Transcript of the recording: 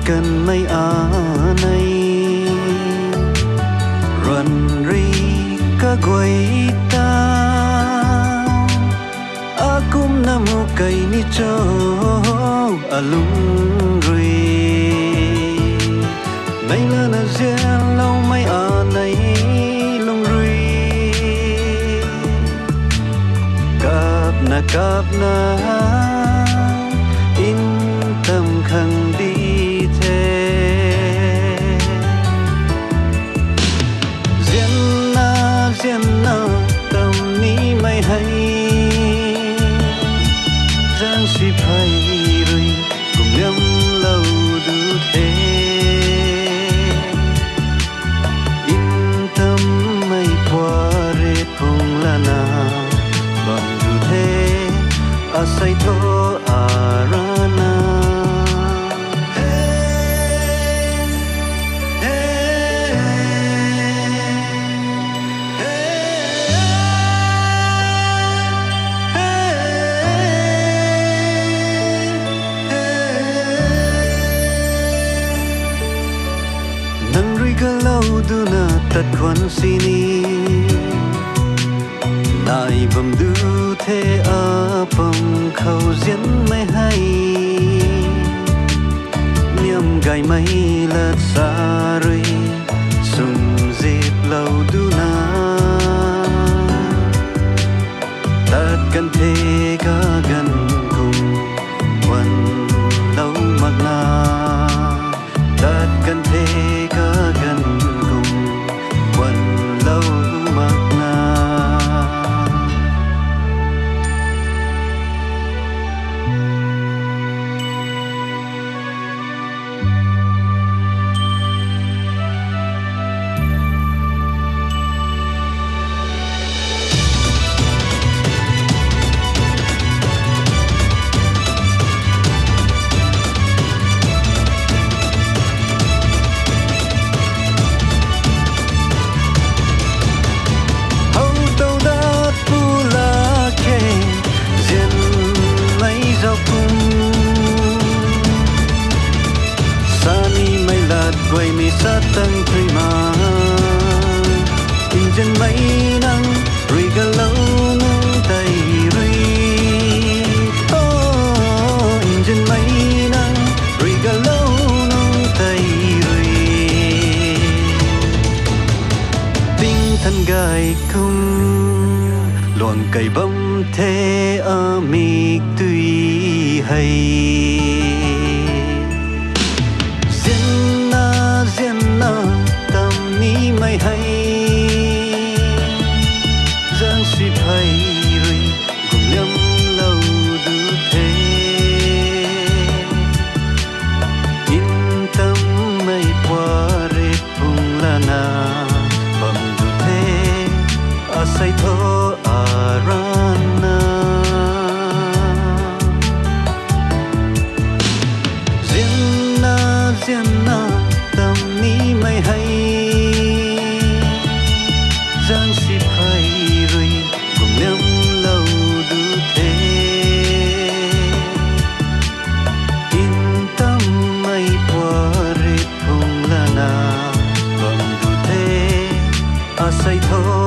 cần mấy này run ri ka guai ta akum namu kai ni cho alung ri nay là na riêng lâu mấy này lung ri cáp na in tâm khang đi thế riêng na tâm ní mây hay giang si phai rồi cùng nhắm lâu đủ thế in tâm mây qua rê phong là na bằng đủ thế asai tho arana nang ri ka lau du na tat kwan sini nai bam du thế bông khâu diễn mây hay niềm gai mây lật xa rồi sùng dịp lâu đu na ta cần thế cả gần cùng quần lâu mặc na ta cần thế cả gần cùng quần lâu mặc na quay mi sát tăng prima injen mấy nắng riga lâu nung tay ri oh injen mấy nắng riga lâu nung tay ri tinh thần gai không loạn cây bông thế mi tùy hay tâm ní mây hay giang si phai rồi cùng nhắm lâu đủ thế in tâm mây qua rê phung là na bầm đủ thế asai tho arana riêng na tâm ní mây hay giang si phai rồi cùng nhắm lâu đủ thế in tâm mây qua rê phong là na bầm đủ thế asai tho